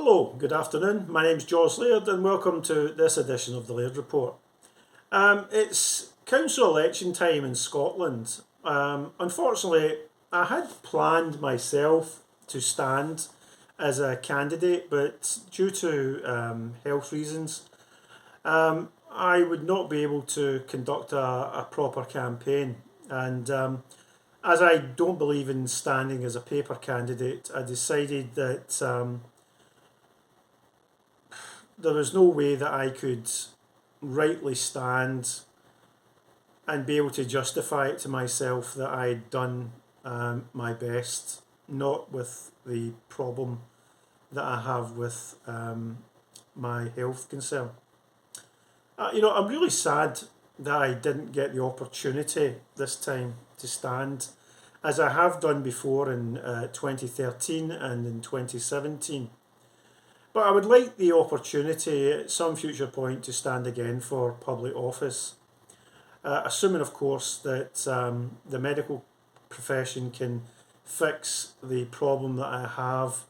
Hello, good afternoon. My name's Laird and welcome to this edition of the Laird Report. It's council election time in Scotland. Unfortunately, I had planned myself to stand as a candidate, but due to health reasons, I would not be able to conduct a proper campaign. And as I don't believe in standing as a paper candidate, I decided that there was no way that I could rightly stand and be able to justify it to myself that I'd done my best, not with the problem that I have with my health concern. I'm really sad that I didn't get the opportunity this time to stand, as I have done before in 2013 and in 2017. But I would like the opportunity at some future point to stand again for public office, assuming, of course, that the medical profession can fix the problem that I have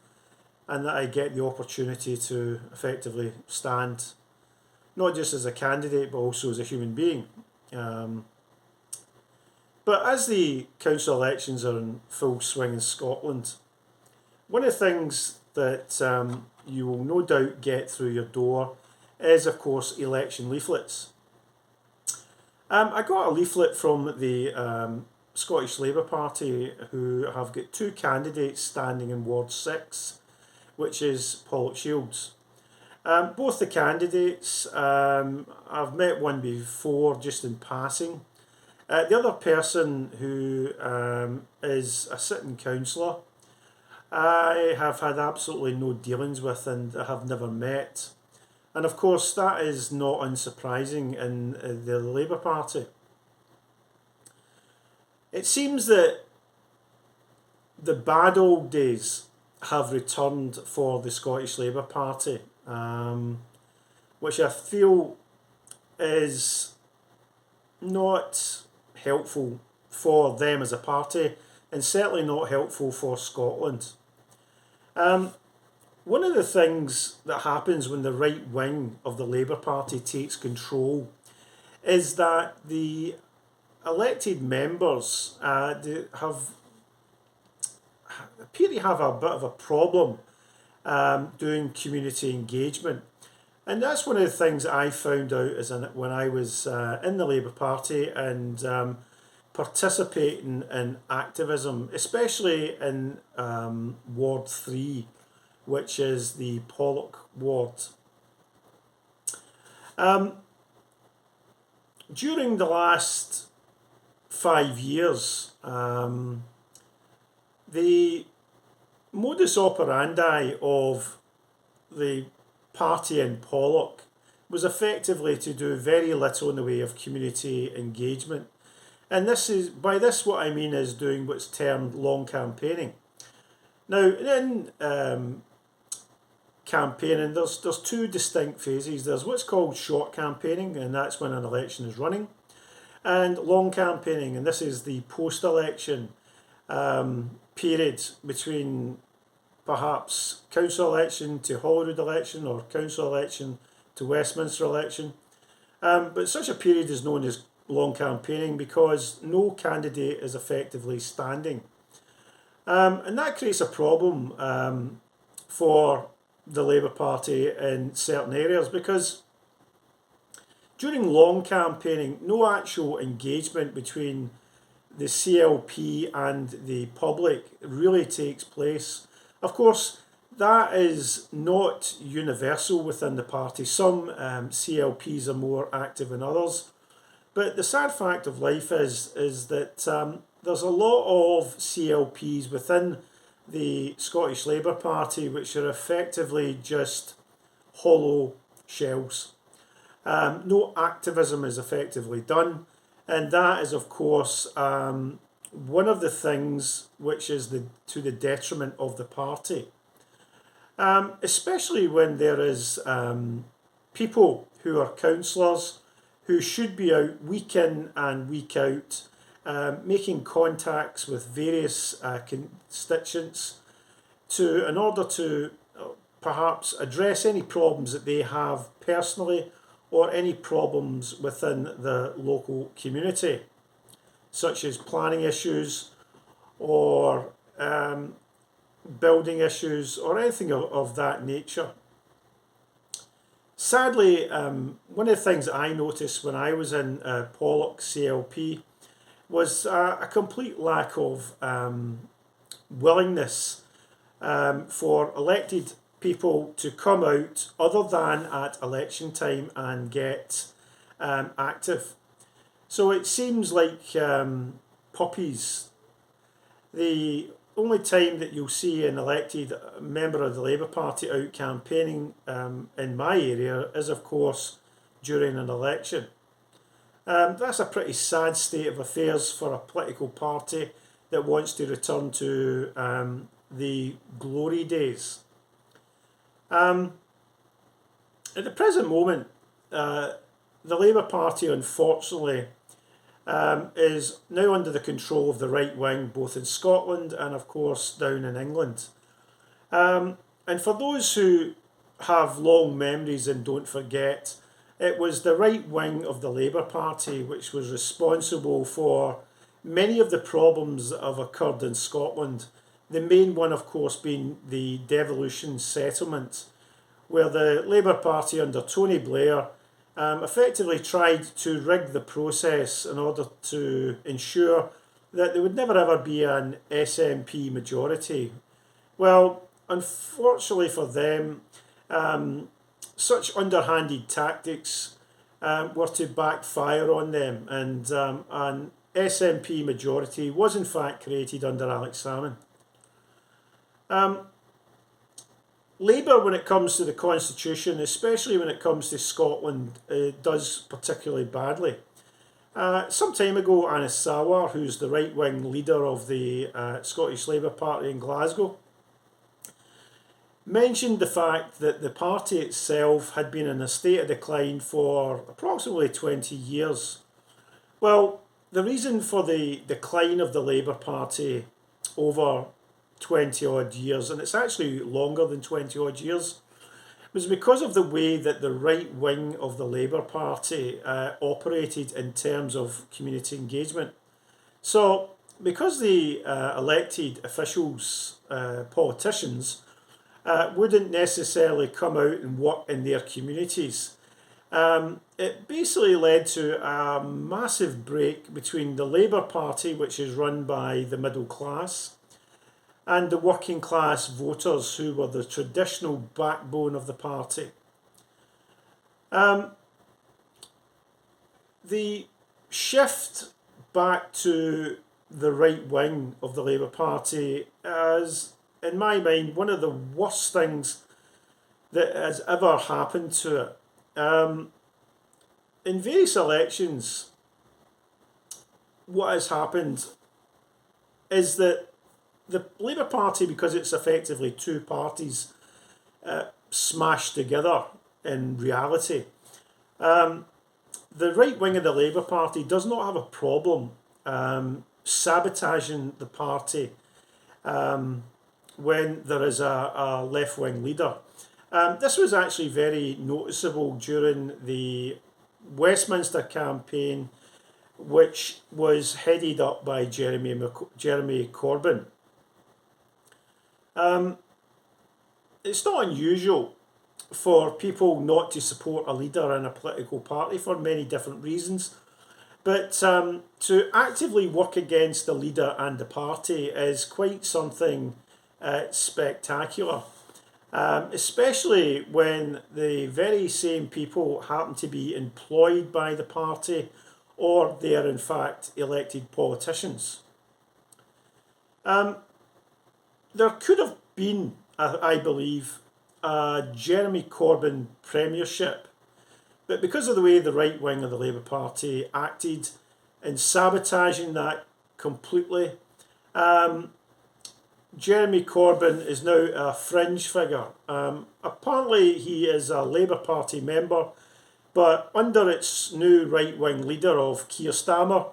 and that I get the opportunity to effectively stand, not just as a candidate, but also as a human being. But as the council elections are in full swing in Scotland, one of the things that you will no doubt get through your door is, of course, election leaflets. I got a leaflet from the Scottish Labour Party, who have got two candidates standing in Ward 6, which is Pollokshields. Both the candidates, I've met one before just in passing. The other person, who is a sitting councillor, I have had absolutely no dealings with and I have never met. And of course, that is not unsurprising in the Labour Party. It seems that the bad old days have returned for the Scottish Labour Party, which I feel is not helpful for them as a party, and certainly not helpful for Scotland. One of the things that happens when the right wing of the Labour Party takes control is that the elected members appear to have a bit of a problem doing community engagement. And that's one of the things that I found out when I was in the Labour Party and participating in activism, especially in Ward 3, which is the Pollock ward. During the last 5 years, the modus operandi of the party in Pollock was effectively to do very little in the way of community engagement. And by this what I mean is doing what's termed long campaigning. Now, in campaigning, there's two distinct phases. There's what's called short campaigning, and that's when an election is running, and long campaigning, and this is the post-election period between perhaps council election to Holyrood election or council election to Westminster election. But such a period is known as long campaigning because no candidate is effectively standing. And that creates a problem for the Labour Party in certain areas, because during long campaigning, no actual engagement between the CLP and the public really takes place. Of course, that is not universal within the party. Some CLPs are more active than others. But the sad fact of life is that there's a lot of CLPs within the Scottish Labour Party which are effectively just hollow shells. No activism is effectively done, and that is, of course, one of the things which is to the detriment of the party. Especially when there is people who are councillors who should be out week in and week out, making contacts with various constituents in order to perhaps address any problems that they have personally or any problems within the local community, such as planning issues or building issues or anything of that nature. Sadly, one of the things that I noticed when I was in Pollock CLP was a complete lack of willingness for elected people to come out other than at election time and get active. So it seems like puppies. The only time that you'll see an elected member of the Labour Party out campaigning in my area is, of course, during an election. That's a pretty sad state of affairs for a political party that wants to return to the glory days. At the present moment, the Labour Party, unfortunately, is now under the control of the right wing, both in Scotland and, of course, down in England. And for those who have long memories and don't forget, it was the right wing of the Labour Party which was responsible for many of the problems that have occurred in Scotland. The main one, of course, being the devolution settlement, where the Labour Party under Tony Blair effectively tried to rig the process in order to ensure that there would never ever be an SNP majority. Well, unfortunately for them, such underhanded tactics were to backfire on them, and an SNP majority was in fact created under Alex Salmond. Labour, when it comes to the Constitution, especially when it comes to Scotland, does particularly badly. Some time ago, Anas Sawar, who's the right-wing leader of the Scottish Labour Party in Glasgow, mentioned the fact that the party itself had been in a state of decline for approximately 20 years. Well, the reason for the decline of the Labour Party over 20 odd years, and it's actually longer than 20 odd years, was because of the way that the right wing of the Labour Party operated in terms of community engagement. So, because the elected officials, politicians, wouldn't necessarily come out and work in their communities, it basically led to a massive break between the Labour Party, which is run by the middle class, and the working class voters, who were the traditional backbone of the party. The shift back to the right wing of the Labour Party is, in my mind, one of the worst things that has ever happened to it. In various elections, what has happened is that the Labour Party, because it's effectively two parties smashed together in reality, the right wing of the Labour Party does not have a problem sabotaging the party when there is a left-wing leader. This was actually very noticeable during the Westminster campaign, which was headed up by Jeremy Corbyn. It's not unusual for people not to support a leader in a political party for many different reasons, but to actively work against the leader and the party is quite something spectacular, especially when the very same people happen to be employed by the party or they are in fact elected politicians. There could have been, I believe, a Jeremy Corbyn premiership, but because of the way the right wing of the Labour Party acted in sabotaging that completely, Jeremy Corbyn is now a fringe figure. Apparently he is a Labour Party member, but under its new right-wing leader of Keir Starmer,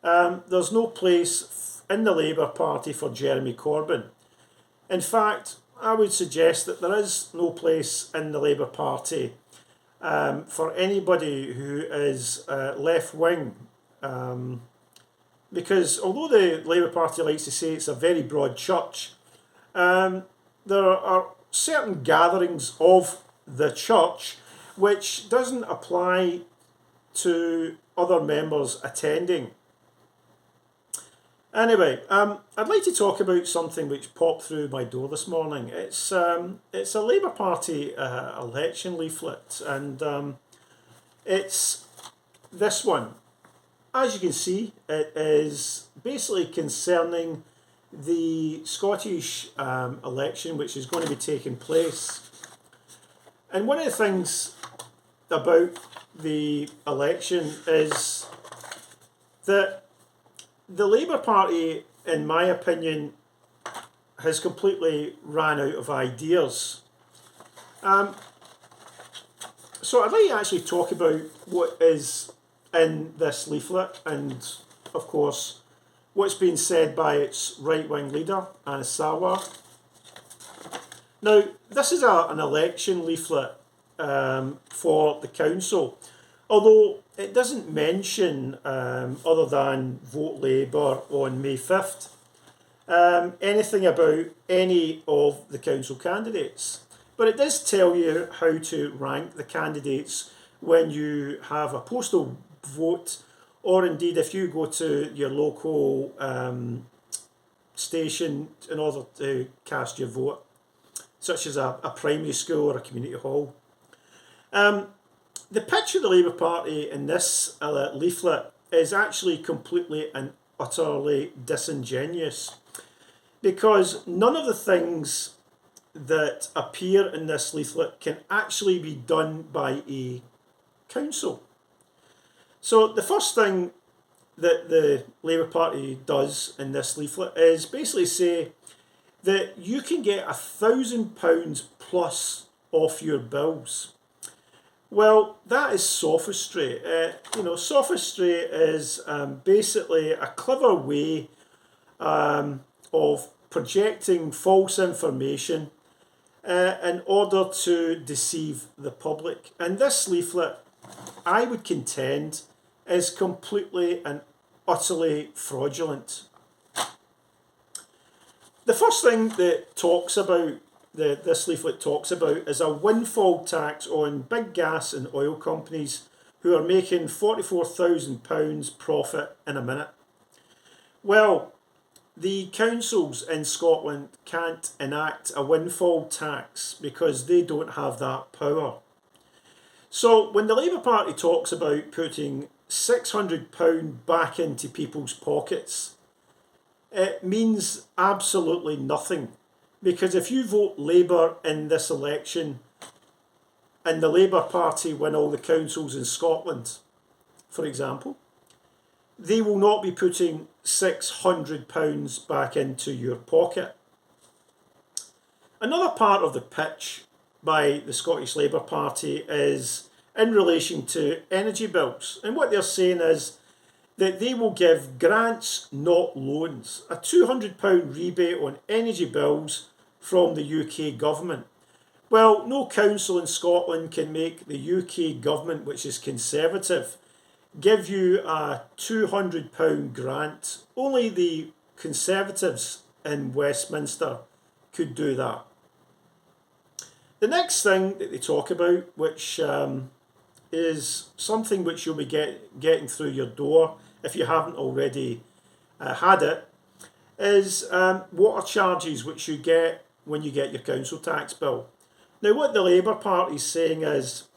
there's no place in the Labour Party for Jeremy Corbyn. In fact, I would suggest that there is no place in the Labour Party for anybody who is left-wing, because although the Labour Party likes to say it's a very broad church, there are certain gatherings of the church which doesn't apply to other members attending. Anyway, I'd like to talk about something which popped through my door this morning. It's a Labour Party election leaflet, and it's this one. As you can see, it is basically concerning the Scottish election which is going to be taking place. And one of the things about the election is that the Labour Party, in my opinion, has completely ran out of ideas. So I'd like to actually talk about what is in this leaflet and, of course, what's been said by its right-wing leader, Anna Sarwar. Now, this is an election leaflet for the council, although it doesn't mention, other than vote Labour on May 5th, anything about any of the council candidates. But it does tell you how to rank the candidates when you have a postal vote, or indeed if you go to your local station in order to cast your vote, such as a primary school or a community hall. The pitch of the Labour Party in this leaflet is actually completely and utterly disingenuous, because none of the things that appear in this leaflet can actually be done by a council. So the first thing that the Labour Party does in this leaflet is basically say that you can get £1,000 plus off your bills. Well, that is sophistry. Sophistry is basically a clever way of projecting false information in order to deceive the public. And this leaflet, I would contend, is completely and utterly fraudulent. The first thing that this leaflet talks about is a windfall tax on big gas and oil companies who are making £44,000 profit in a minute. Well, the councils in Scotland can't enact a windfall tax because they don't have that power. So when the Labour Party talks about putting £600 back into people's pockets, it means absolutely nothing. Because if you vote Labour in this election and the Labour Party win all the councils in Scotland, for example, they will not be putting £600 back into your pocket. Another part of the pitch by the Scottish Labour Party is in relation to energy bills. And what they're saying is that they will give grants, not loans, a £200 rebate on energy bills from the UK government. Well, no council in Scotland can make the UK government, which is Conservative, give you a £200 grant. Only the Conservatives in Westminster could do that. The next thing that they talk about, which is something which you'll be getting through your door if you haven't already had it, is water charges which you get when you get your council tax bill. Now what the Labour Party is saying is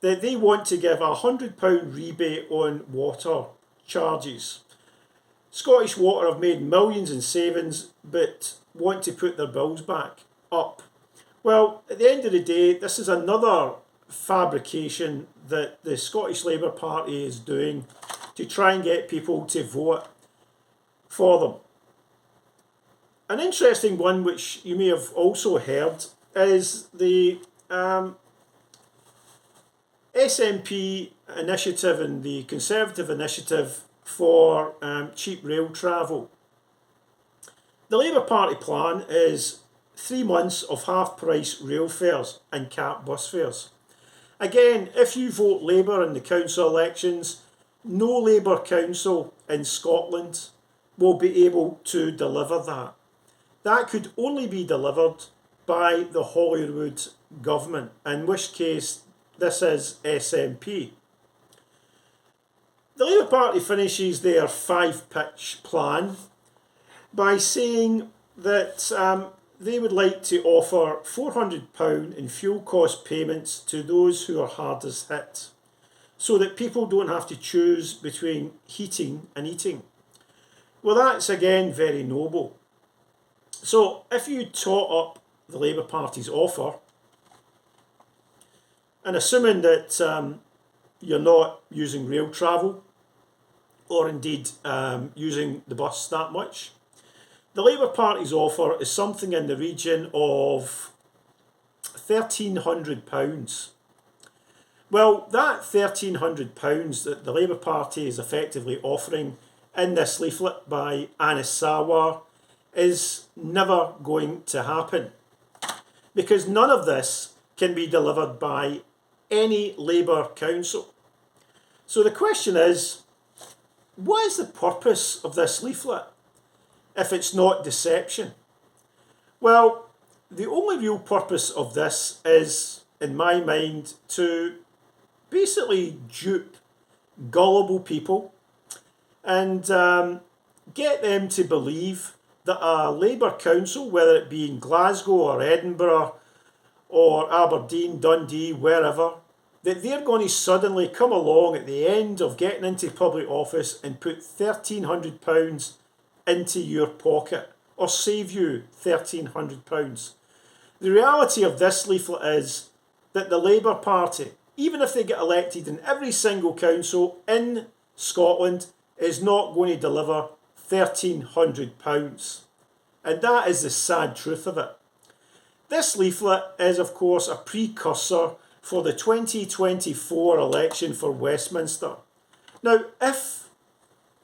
that they want to give a £100 rebate on water charges. Scottish Water have made millions in savings but want to put their bills back up. Well, at the end of the day, this is another fabrication that the Scottish Labour Party is doing to try and get people to vote for them. An interesting one which you may have also heard is the SNP initiative and the Conservative initiative for cheap rail travel. The Labour Party plan is 3 months of half-price rail fares and cap bus fares. Again, if you vote Labour in the council elections, no Labour council in Scotland will be able to deliver that. That could only be delivered by the Holyrood government, in which case this is SNP. The Labour Party finishes their 5-pitch plan by saying that they would like to offer £400 in fuel cost payments to those who are hardest hit, so that people don't have to choose between heating and eating. Well, that's again very noble. So if you tot up the Labour Party's offer, and assuming that you're not using rail travel, or indeed using the bus that much, the Labour Party's offer is something in the region of £1,300. Well, that £1,300 that the Labour Party is effectively offering in this leaflet by Anis Sarwar is never going to happen, because none of this can be delivered by any Labour council. So the question is, what is the purpose of this leaflet if it's not deception? Well, the only real purpose of this is, in my mind, to basically dupe gullible people and get them to believe that a Labour council, whether it be in Glasgow or Edinburgh or Aberdeen, Dundee, wherever, that they're going to suddenly come along at the end of getting into public office and put £1,300 into your pocket, or save you £1,300. The reality of this leaflet is that the Labour Party, even if they get elected in every single council in Scotland, is not going to deliver £1,300. And that is the sad truth of it. This leaflet is, of course, a precursor for the 2024 election for Westminster. Now, if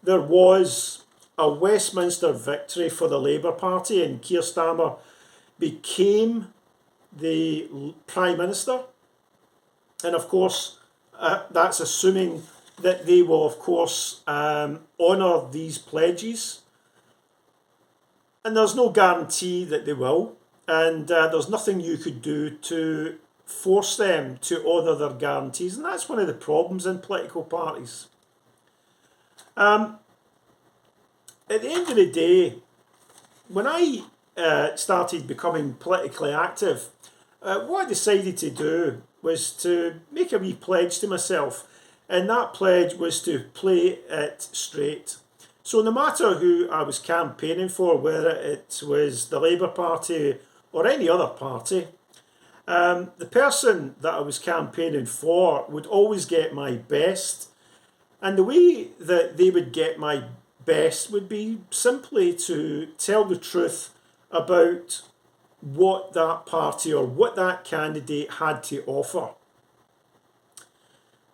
there was a Westminster victory for the Labour Party and Keir Starmer became the Prime Minister, and of course that's assuming that they will, of course, honour these pledges, and there's no guarantee that they will, and there's nothing you could do to force them to honour their guarantees, and that's one of the problems in political parties. At the end of the day, when I started becoming politically active, what I decided to do was to make a wee pledge to myself, and that pledge was to play it straight. So no matter who I was campaigning for, whether it was the Labour Party or any other party, the person that I was campaigning for would always get my best, and the way that they would get my best would be simply to tell the truth about what that party or what that candidate had to offer.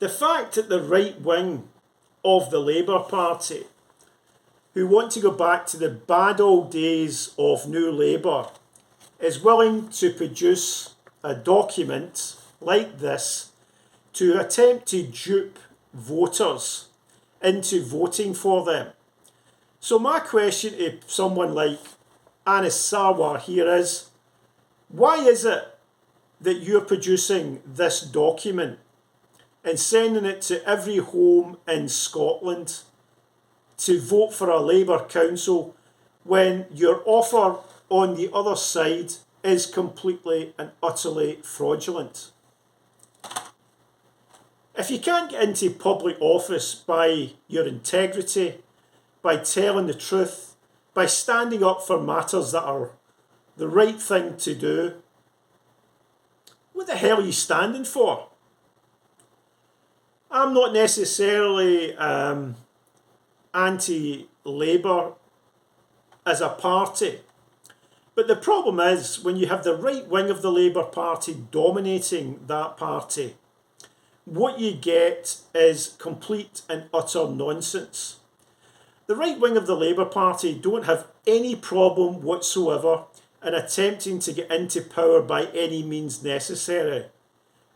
The fact that the right wing of the Labour Party, who want to go back to the bad old days of New Labour, is willing to produce a document like this to attempt to dupe voters into voting for them. So my question to someone like Anis Sarwar here is, why is it that you're producing this document and sending it to every home in Scotland to vote for a Labour council when your offer on the other side is completely and utterly fraudulent? If you can't get into public office by your integrity, by telling the truth, by standing up for matters that are the right thing to do, what the hell are you standing for? I'm not necessarily anti-Labour as a party, but the problem is when you have the right wing of the Labour Party dominating that party, what you get is complete and utter nonsense. The right wing of the Labour Party don't have any problem whatsoever and attempting to get into power by any means necessary.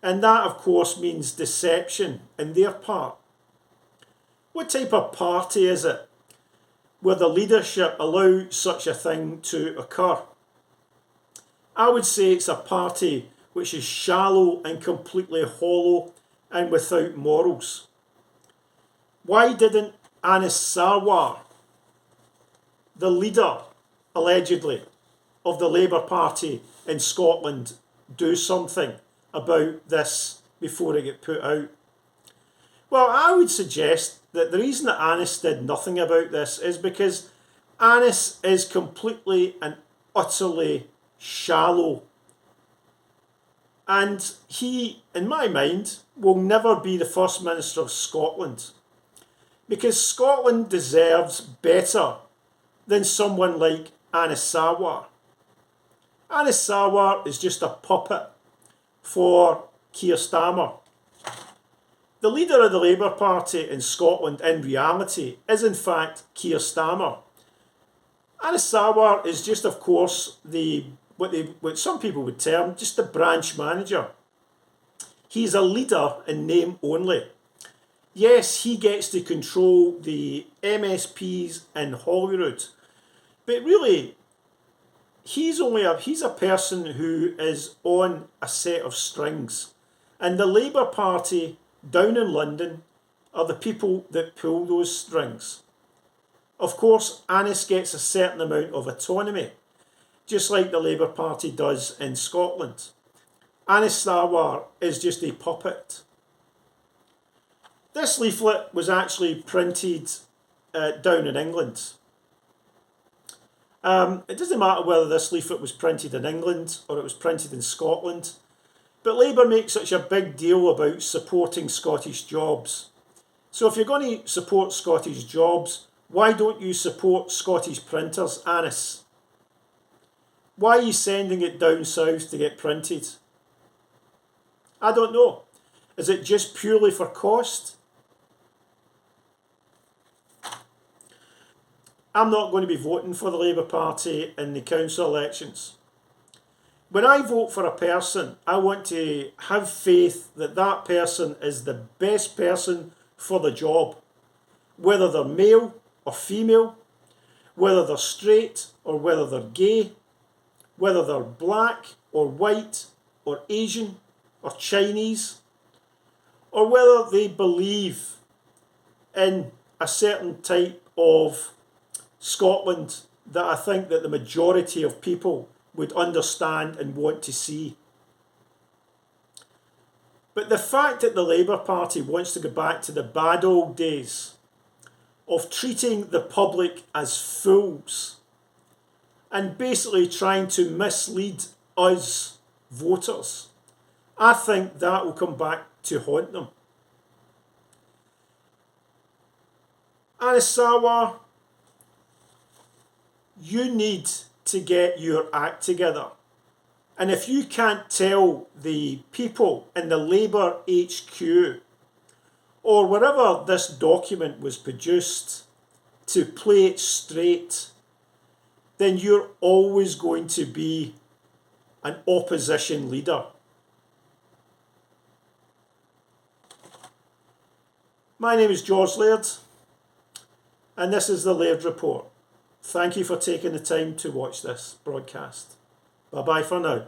And that, of course, means deception on their part. What type of party is it where the leadership allow such a thing to occur? I would say it's a party which is shallow and completely hollow and without morals. Why didn't Anis Sarwar, the leader, allegedly, of the Labour Party in Scotland, do something about this before it got put out? Well, I would suggest that the reason that Anis did nothing about this is because Anis is completely and utterly shallow. And he, in my mind, will never be the First Minister of Scotland. Because Scotland deserves better than someone like Anis Sarwar. Anis Sarwar is just a puppet for Keir Starmer. The leader of the Labour Party in Scotland, in reality, is in fact Keir Starmer. Anis Sarwar is just, of course, what some people would term just the branch manager. He's a leader in name only. Yes, he gets to control the MSPs in Holyrood, but really, he's a person who is on a set of strings, and the Labour Party down in London are the people that pull those strings. Of course, Anis gets a certain amount of autonomy, just like the Labour Party does in Scotland. Anis Sarwar is just a puppet. This leaflet was actually printed down in England. It doesn't matter whether this leaflet was printed in England or it was printed in Scotland, but Labour makes such a big deal about supporting Scottish jobs. So if you're going to support Scottish jobs, why don't you support Scottish printers, Anis? Why are you sending it down south to get printed? I don't know. Is it just purely for cost? I'm not going to be voting for the Labour Party in the council elections. When I vote for a person, I want to have faith that that person is the best person for the job, whether they're male or female, whether they're straight or whether they're gay, whether they're black or white or Asian or Chinese, or whether they believe in a certain type of Scotland that I think that the majority of people would understand and want to see. But the fact that the Labour Party wants to go back to the bad old days of treating the public as fools and basically trying to mislead us voters, I think that will come back to haunt them. Anis Sarwar, you need to get your act together. And if you can't tell the people in the Labour HQ or wherever this document was produced to play it straight, then you're always going to be an opposition leader. My name is George Laird, and this is the Laird Report. Thank you for taking the time to watch this broadcast. Bye-bye for now.